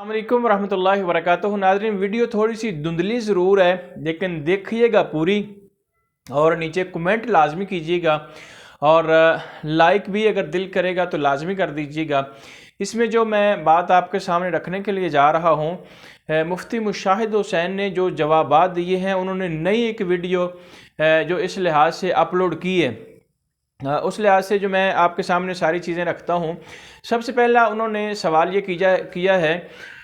अस्सलाम वालेकुम रहमतुल्लाहि व बरकातुहू। नाज़रीन, वीडियो थोड़ी सी धुंधली ज़रूर है लेकिन देखिएगा पूरी, और नीचे कमेंट लाजमी कीजिएगा और लाइक भी अगर दिल करेगा तो लाजमी कर दीजिएगा। इसमें जो मैं बात आपके सामने रखने के लिए जा रहा हूँ, मुफ्ती मुशाहिद हुसैन ने जो जवाबात दिए हैं, उन्होंने नई एक वीडियो जो इस लिहाज से अपलोड की है, उस लिहाज से जो मैं आपके सामने सारी चीज़ें रखता हूँ। सबसे पहला उन्होंने सवाल ये किया है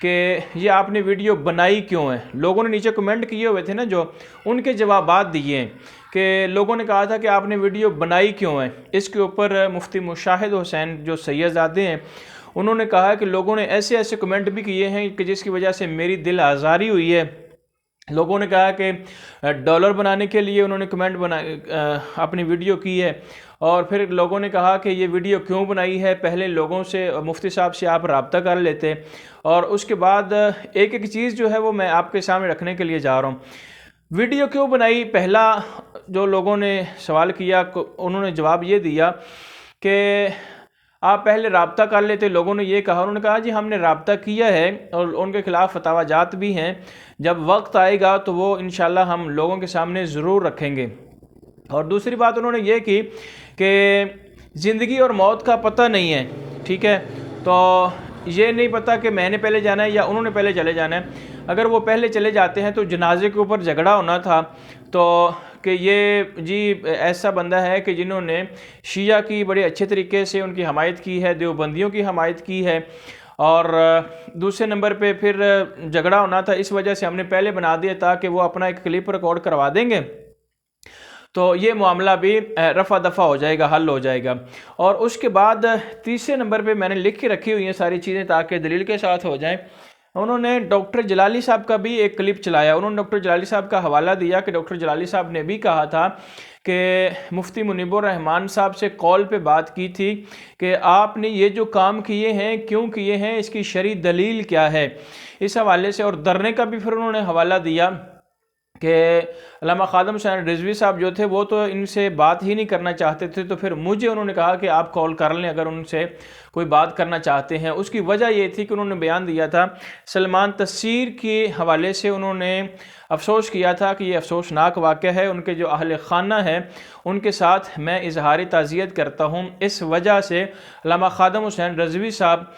कि ये आपने वीडियो बनाई क्यों है। लोगों ने नीचे कमेंट किए हुए थे ना, जो उनके जवाबात दिए हैं कि लोगों ने कहा था कि आपने वीडियो बनाई क्यों है। इसके ऊपर मुफ्ती मुशाहिद हुसैन जो सैयदजादे हैं, उन्होंने कहा कि लोगों ने ऐसे ऐसे कमेंट भी किए हैं कि जिसकी वजह से मेरी दिल आज़ारी हुई है। लोगों ने कहा कि डॉलर बनाने के लिए उन्होंने कमेंट अपनी वीडियो की है, और फिर लोगों ने कहा कि ये वीडियो क्यों बनाई है, पहले लोगों से, मुफ्ती साहब से आप रब्ता कर लेते। और उसके बाद एक एक चीज़ जो है वो मैं आपके सामने रखने के लिए जा रहा हूँ। वीडियो क्यों बनाई, पहला जो लोगों ने सवाल किया, उन्होंने जवाब ये दिया कि आप पहले रब्ता कर लेते। लोगों ने ये कहा, उन्होंने कहा जी हमने रब्ता किया है और उनके ख़िलाफ़ फतवा जात भी हैं, जब वक्त आएगा तो वो इंशाल्लाह हम लोगों के सामने ज़रूर रखेंगे। और दूसरी बात उन्होंने ये की कि ज़िंदगी और मौत का पता नहीं है, ठीक है, तो ये नहीं पता कि मैंने पहले जाना है या उन्होंने पहले चले जाना है। अगर वो पहले चले जाते हैं तो जनाजे के ऊपर झगड़ा होना था, तो कि ये जी ऐसा बंदा है कि जिन्होंने शिया की बड़े अच्छे तरीके से उनकी हमायत की है, देवबंदियों की हमायत की है, और दूसरे नंबर पे फिर झगड़ा होना था, इस वजह से हमने पहले बना दिया ताकि वो अपना एक क्लिप रिकॉर्ड करवा देंगे, तो ये मामला भी रफ़ा दफ़ा हो जाएगा, हल हो जाएगा। और उसके बाद तीसरे नंबर पे मैंने लिख के रखी हुई हैं सारी चीज़ें ताकि दलील के साथ हो जाएं। उन्होंने डॉक्टर जलाली साहब का भी एक क्लिप चलाया। उन्होंने डॉक्टर जलाली साहब का हवाला दिया कि डॉक्टर जलाली साहब ने भी कहा था कि मुफ्ती मुनीबुर रहमान साहब से कॉल पे बात की थी कि आपने ये जो काम किए हैं क्यों किए हैं, इसकी शरई दलील क्या है, इस हवाले से। और धरने का भी फिर उन्होंने हवाला दिया कि अल्लामा खादम हुसैन रिजवी साहब जो थे वो तो इनसे बात ही नहीं करना चाहते थे, तो फिर मुझे उन्होंने कहा कि आप कॉल कर लें अगर उनसे कोई बात करना चाहते हैं। उसकी वजह ये थी कि उन्होंने बयान दिया था सलमान तस्सीर के हवाले से, उन्होंने अफसोस किया था कि ये अफसोसनाक वाक़या है, उनके जो अहल खाना है उनके साथ मैं इजहार ताज़ियत करता हूँ। इस वजह से अल्लामा खादम हुसैन रिजवी साहब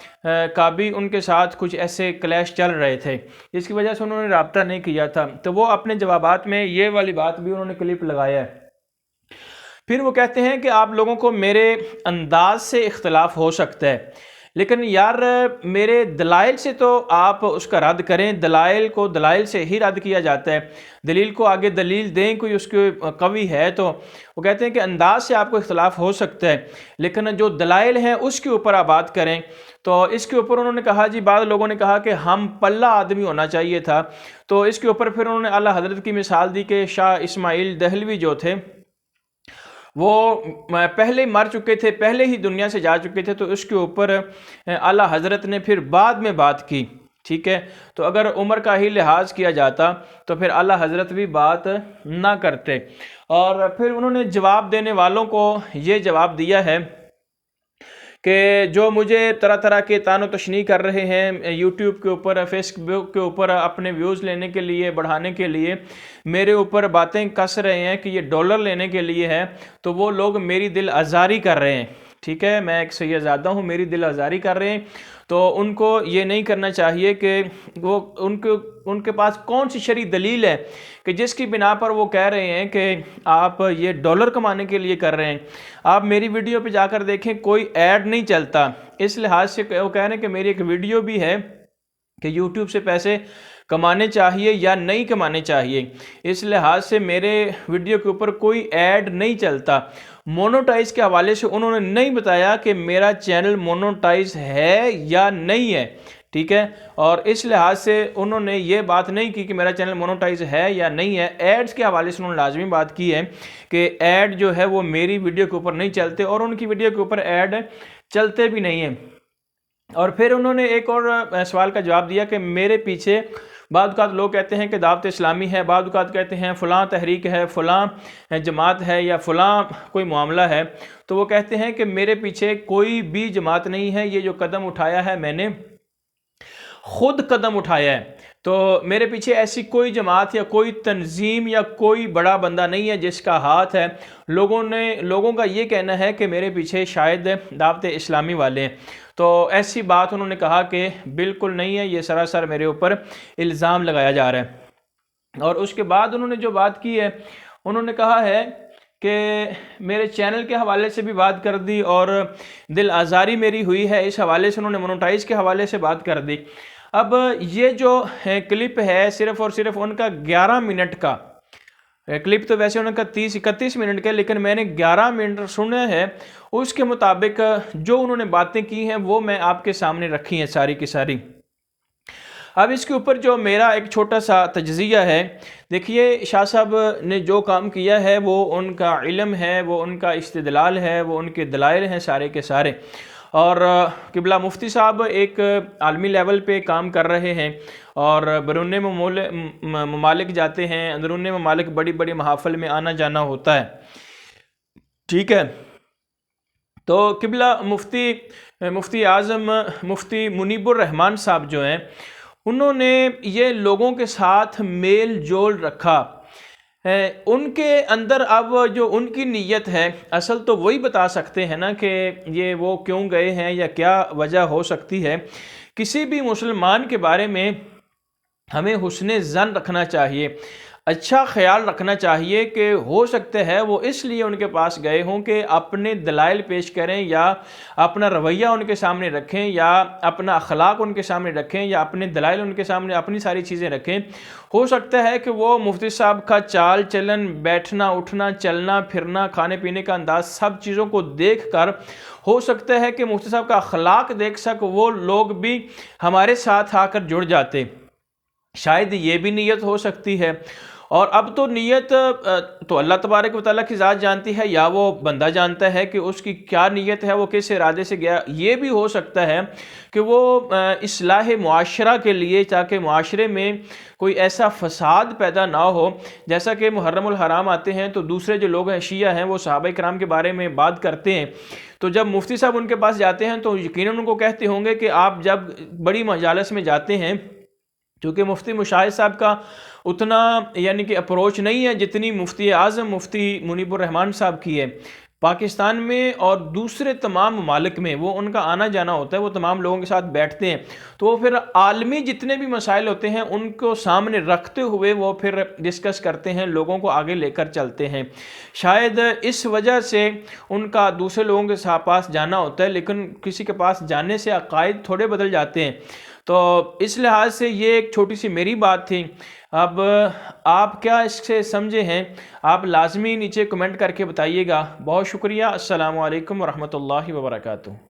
का भी उनके साथ कुछ ऐसे क्लैश चल रहे थे, इसकी वजह से उन्होंने रब्ता नहीं किया था। तो वो अपने जवाबात में ये वाली बात भी उन्होंने क्लिप लगाया है। फिर वो कहते हैं कि आप लोगों को मेरे अंदाज से इख्तलाफ हो सकता है, लेकिन यार मेरे दलाइल से तो आप उसका रद्द करें। दलाइल को दलाइल से ही रद्द किया जाता है, दलील को आगे दलील दें, कोई उसके कवि है तो। वो कहते हैं कि अंदाज से आपको इख्तलाफ हो सकता है, लेकिन जो दलाइल हैं उसके ऊपर आप बात करें। तो इसके ऊपर उन्होंने कहा जी, बाद लोगों ने कहा कि हम पल्ला आदमी होना चाहिए था, तो इसके ऊपर फिर उन्होंने आला हजरत की मिसाल दी कि शाह इस्माइल दहलवी जो थे वो पहले ही मर चुके थे, पहले ही दुनिया से जा चुके थे, तो उसके ऊपर आला हजरत ने फिर बाद में बात की, ठीक है। तो अगर उम्र का ही लिहाज किया जाता तो फिर आला हजरत भी बात ना करते। और फिर उन्होंने जवाब देने वालों को ये जवाब दिया है कि जो मुझे तरह तरह के तानो तशनी कर रहे हैं यूट्यूब के ऊपर, फेसबुक के ऊपर, अपने व्यूज़ लेने के लिए, बढ़ाने के लिए मेरे ऊपर बातें कस रहे हैं कि ये डॉलर लेने के लिए है, तो वो लोग मेरी दिल आज़ारी कर रहे हैं, ठीक है। मैं एक सैयदजादा हूँ, मेरी दिल आज़ारी कर रहे हैं, तो उनको ये नहीं करना चाहिए कि वो उनके पास कौन सी शरई दलील है कि जिसकी बिना पर वो कह रहे हैं कि आप ये डॉलर कमाने के लिए कर रहे हैं। आप मेरी वीडियो पे जाकर देखें, कोई ऐड नहीं चलता। इस लिहाज से वो कह रहे हैं कि मेरी एक वीडियो भी है कि यूट्यूब से पैसे कमाने चाहिए या नहीं कमाने चाहिए, इस लिहाज से मेरे वीडियो के ऊपर कोई ऐड नहीं चलता। मोनोटाइज के हवाले से उन्होंने नहीं बताया कि मेरा चैनल मोनोटाइज है या नहीं है, ठीक है। और इस लिहाज से उन्होंने ये बात नहीं की कि मेरा चैनल मोनोटाइज है या नहीं है। एड्स के हवाले से उन्होंने लाजमी बात की है कि ऐड जो है वो मेरी वीडियो के ऊपर नहीं चलते, और उनकी वीडियो के ऊपर ऐड चलते भी नहीं हैं। और फिर उन्होंने एक और सवाल का जवाब दिया कि मेरे पीछे बाद लोग कहते हैं कि दावत इस्लामी है, बाद कहते हैं फ़लाँ तहरीक है, फ़लाँ जमात है, या फ़लाँ कोई मामला है। तो वो कहते हैं कि मेरे पीछे कोई भी जमात नहीं है, ये जो कदम उठाया है मैंने, خود قدم اٹھایا ہے۔ تو میرے پیچھے ایسی کوئی جماعت یا کوئی تنظیم یا کوئی بڑا بندہ نہیں ہے جس کا ہاتھ ہے۔ لوگوں کا یہ کہنا ہے کہ میرے پیچھے شاید دعوت اسلامی والے ہیں، تو ایسی بات انہوں نے کہا کہ بالکل نہیں ہے، یہ سراسر میرے اوپر الزام لگایا جا رہا ہے۔ اور اس کے بعد انہوں نے جو بات کی ہے، انہوں نے کہا ہے کہ میرے چینل کے حوالے سے بھی بات کر دی اور دل آزاری میری ہوئی ہے، اس حوالے سے انہوں نے مونوٹائز کے حوالے سے بات کر دی۔ اب یہ جو کلپ ہے صرف اور صرف ان کا 11 منٹ کا کلپ، تو ویسے ان کا 30-31 منٹ کا، لیکن میں نے 11 منٹ سنا ہے۔ اس کے مطابق جو انہوں نے باتیں کی ہیں وہ میں آپ کے سامنے رکھی ہیں ساری کی ساری۔ اب اس کے اوپر جو میرا ایک چھوٹا سا تجزیہ ہے، دیکھیے شاہ صاحب نے جو کام کیا ہے وہ ان کا علم ہے، وہ ان کا استدلال ہے، وہ ان کے دلائل ہیں سارے کے سارے۔ اور قبلہ مفتی صاحب ایک عالمی لیول پہ کام کر رہے ہیں اور بیرون ممالک جاتے ہیں، اندرون ممالک بڑی بڑی محافل میں آنا جانا ہوتا ہے، ٹھیک ہے۔ تو قبلہ مفتی اعظم مفتی منیب الرحمان صاحب جو ہیں، انہوں نے یہ لوگوں کے ساتھ میل جول رکھا، ان کے اندر اب جو ان کی نیت ہے اصل تو وہی بتا سکتے ہیں نا کہ یہ وہ کیوں گئے ہیں یا کیا وجہ ہو سکتی ہے۔ کسی بھی مسلمان کے بارے میں ہمیں حسن ظن رکھنا چاہیے، اچھا خیال رکھنا چاہیے کہ ہو سکتا ہے وہ اس لیے ان کے پاس گئے ہوں کہ اپنے دلائل پیش کریں یا اپنا رویہ ان کے سامنے رکھیں یا اپنا اخلاق ان کے سامنے رکھیں یا اپنے دلائل ان کے سامنے اپنی ساری چیزیں رکھیں۔ ہو سکتا ہے کہ وہ مفتی صاحب کا چال چلن، بیٹھنا اٹھنا، چلنا پھرنا، کھانے پینے کا انداز، سب چیزوں کو دیکھ کر ہو سکتا ہے کہ مفتی صاحب کا اخلاق دیکھ وہ لوگ بھی ہمارے ساتھ آ کر جڑ جاتے، شاید یہ بھی نیت ہو سکتی ہے۔ اور اب تو نیت تو اللہ تبارک و تعالیٰ کی ذات جانتی ہے یا وہ بندہ جانتا ہے کہ اس کی کیا نیت ہے، وہ کس ارادے سے گیا۔ یہ بھی ہو سکتا ہے کہ وہ اصلاح معاشرہ کے لیے، تاکہ معاشرے میں کوئی ایسا فساد پیدا نہ ہو، جیسا کہ محرم الحرام آتے ہیں تو دوسرے جو لوگ ہیں شیعہ ہیں وہ صحابہ کرام کے بارے میں بات کرتے ہیں، تو جب مفتی صاحب ان کے پاس جاتے ہیں تو یقیناً ان کو کہتے ہوں گے کہ آپ جب بڑی مجالس میں جاتے ہیں، کیونکہ مفتی مشاہد صاحب کا اتنا یعنی کہ اپروچ نہیں ہے جتنی مفتی اعظم مفتی منیب الرحمان صاحب کی ہے پاکستان میں اور دوسرے تمام ممالک میں، وہ ان کا آنا جانا ہوتا ہے، وہ تمام لوگوں کے ساتھ بیٹھتے ہیں، تو وہ پھر عالمی جتنے بھی مسائل ہوتے ہیں ان کو سامنے رکھتے ہوئے وہ پھر ڈسکس کرتے ہیں، لوگوں کو آگے لے کر چلتے ہیں۔ شاید اس وجہ سے ان کا دوسرے لوگوں کے پاس جانا ہوتا ہے، لیکن کسی کے پاس جانے سے عقائد تھوڑے بدل جاتے ہیں۔ تو اس لحاظ سے یہ ایک چھوٹی سی میری بات تھی۔ اب آپ کیا اس سے سمجھے ہیں، آپ لازمی نیچے کمنٹ کر کے بتائیے گا۔ بہت شکریہ۔ السلام علیکم ورحمۃ اللہ وبرکاتہ۔